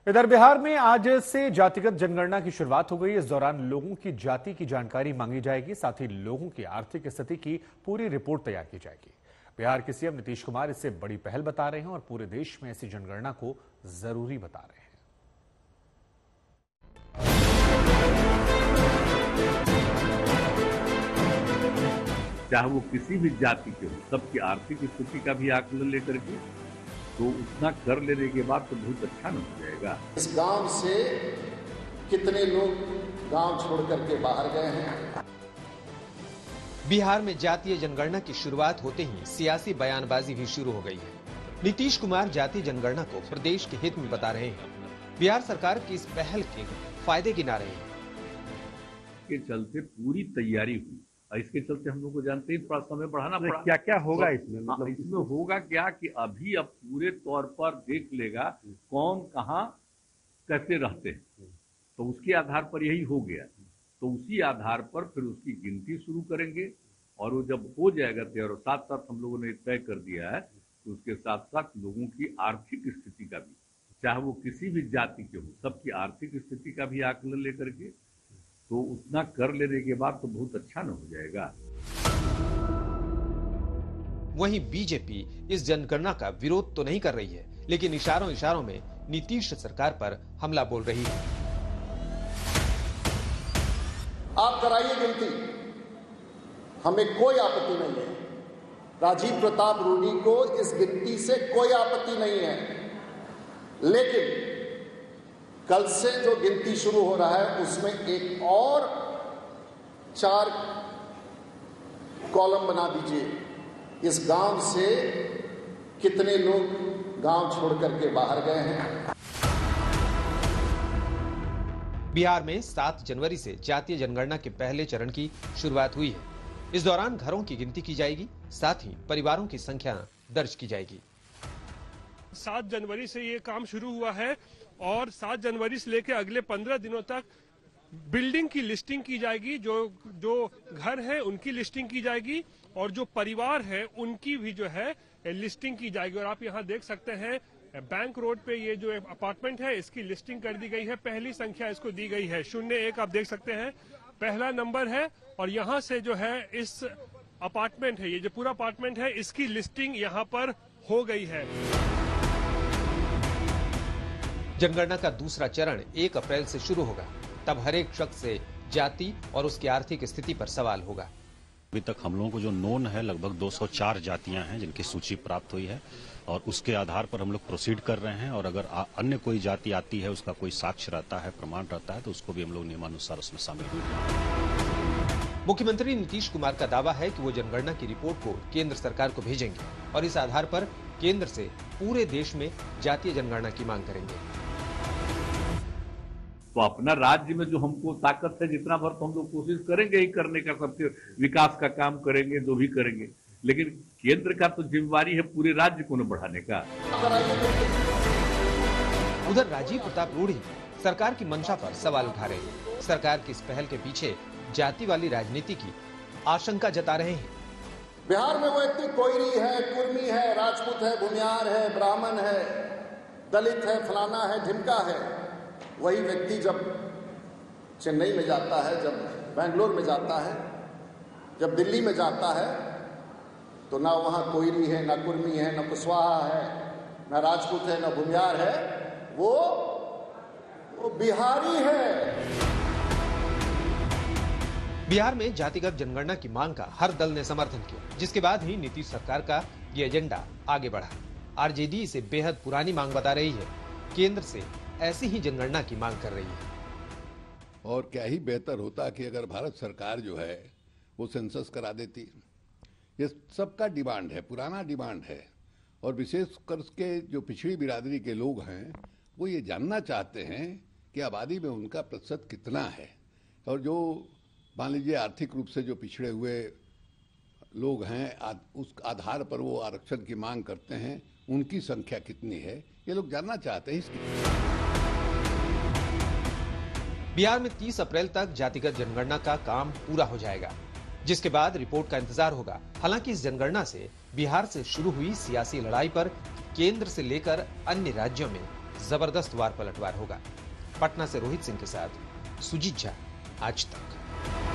इधर बिहार में आज से जातिगत जनगणना की शुरुआत हो गई। इस दौरान लोगों की जाति की जानकारी मांगी जाएगी, साथ ही लोगों की आर्थिक स्थिति की पूरी रिपोर्ट तैयार की जाएगी। बिहार के सीएम नीतीश कुमार इसे बड़ी पहल बता रहे हैं और पूरे देश में ऐसी जनगणना को जरूरी बता रहे हैं। चाहे वो किसी भी जाति के हो, सबकी आर्थिक स्थिति का भी आकलन लेकर के तो उतना कर लेने के बाद तो बहुत अच्छा न हो जाएगा। इस गांव से कितने लोग गांव छोड़ करके बाहर गए हैं। बिहार में जातीय जनगणना की शुरुआत होते ही सियासी बयानबाजी भी शुरू हो गई है। नीतीश कुमार जातीय जनगणना को प्रदेश के हित में बता रहे हैं। बिहार सरकार की इस पहल के फायदे गिना रहे हैं। के चलते पूरी तैयारी हुई, इसके चलते हम लोग को जानते हैं थोड़ा समय बढ़ाना पड़ा। क्या क्या होगा इसमें? मतलब इसमें होगा क्या कि अभी अब पूरे तौर पर देख लेगा कौन कहाँ कैसे रहते हैं, तो उसके आधार पर यही हो गया। तो उसी आधार पर फिर उसकी गिनती शुरू करेंगे और वो जब हो जाएगा तैयार, और साथ साथ हम लोगों ने तय कर दिया है कि उसके साथ साथ लोगों की आर्थिक स्थिति का भी, चाहे वो किसी भी जाति के हो, सबकी आर्थिक स्थिति का भी आकलन लेकर के तो उतना कर लेने के बाद तो बहुत अच्छा न हो जाएगा। वहीं बीजेपी इस जनगणना का विरोध तो नहीं कर रही है, लेकिन इशारों इशारों में नीतीश सरकार पर हमला बोल रही है। आप कराइए गिनती, हमें कोई आपत्ति नहीं है। राजीव प्रताप रूडी को इस गिनती से कोई आपत्ति नहीं है, लेकिन कल से जो गिनती शुरू हो रहा है उसमें एक और 4 कॉलम बना दीजिए। इस गांव से कितने लोग गांव छोड़ करके बाहर गए हैं। बिहार में 7 जनवरी से जातीय जनगणना के पहले चरण की शुरुआत हुई है। इस दौरान घरों की गिनती की जाएगी, साथ ही परिवारों की संख्या दर्ज की जाएगी। 7 जनवरी से ये काम शुरू हुआ है और 7 जनवरी से लेकर अगले 15 दिनों तक बिल्डिंग की लिस्टिंग की जाएगी। जो घर है उनकी लिस्टिंग की जाएगी और जो परिवार है उनकी भी जो है लिस्टिंग की जाएगी। और आप यहाँ देख सकते हैं बैंक रोड पे ये जो अपार्टमेंट है इसकी लिस्टिंग कर दी गई है। पहली संख्या इसको दी गई है 01। आप देख सकते हैं पहला नंबर है और यहाँ से जो है इस अपार्टमेंट है, ये जो पूरा अपार्टमेंट है इसकी लिस्टिंग यहाँ पर हो गई है। जनगणना का दूसरा चरण 1 अप्रैल से शुरू होगा। तब हर एक शख्स से जाति और उसकी आर्थिक स्थिति पर सवाल होगा। अभी तक हम लोगों को जो नोन है लगभग 204 जातियां हैं जिनकी सूची प्राप्त हुई है और उसके आधार पर हम लोग प्रोसीड कर रहे हैं। और अगर अन्य कोई जाति आती है, उसका कोई साक्ष्य रहता है, प्रमाण रहता है, तो उसको भी हम लोग नियमानुसार उसमें शामिल होंगे। मुख्यमंत्री नीतीश कुमार का दावा है कि वो जनगणना की रिपोर्ट को केंद्र सरकार को भेजेंगे और इस आधार पर केंद्र से पूरे देश में जातीय जनगणना की मांग करेंगे। तो अपना राज्य में जो हमको ताकत है जितना भर तो हम लोग कोशिश करेंगे ही करने का, सबके विकास का काम करेंगे, जो भी करेंगे। लेकिन केंद्र का तो जिम्मेवारी है पूरे राज्य को न बढ़ाने का। उधर राजीव प्रताप रूडी सरकार की मंशा पर सवाल उठा रहे हैं। सरकार की इस पहल के पीछे जाति वाली राजनीति की आशंका जता रहे हैं। बिहार में वो इतनी कोयरी है, कुर्मी है, राजपूत है, भूमियार है, ब्राह्मण है, दलित है, फलाना है, ढिमका है। वही व्यक्ति जब चेन्नई में जाता है, जब बेंगलोर में जाता है, जब दिल्ली में जाता है, तो ना वहाँ कोयरी है, ना कुर्मी है, ना कुशवाहा है, ना राजपूत है, ना भूमियार है, वो बिहारी है। बिहार में जातिगत जनगणना की मांग का हर दल ने समर्थन किया, जिसके बाद ही नीतीश सरकार का ये एजेंडा आगे बढ़ा। आरजेडी इसे बेहद पुरानी मांग बता रही है, केंद्र से ऐसी ही जनगणना की मांग कर रही है। और क्या ही बेहतर होता कि अगर भारत सरकार जो है वो सेंसस करा देती। ये सबका डिमांड है, पुराना डिमांड है। और विशेष कर के जो पिछड़ी बिरादरी के लोग हैं वो ये जानना चाहते हैं कि आबादी में उनका प्रतिशत कितना है, और जो मान लीजिए आर्थिक रूप से जो पिछड़े हुए लोग हैं उस आधार पर वो आरक्षण की मांग करते हैं, उनकी संख्या कितनी है, ये लोग जानना चाहते हैं। इसकी बिहार में 30 अप्रैल तक जातिगत जनगणना का काम पूरा हो जाएगा, जिसके बाद रिपोर्ट का इंतजार होगा। हालांकि इस जनगणना से बिहार से शुरू हुई सियासी लड़ाई पर केंद्र से लेकर अन्य राज्यों में जबरदस्त वार पलटवार होगा। पटना से रोहित सिंह के साथ सुजीत झा, आज तक।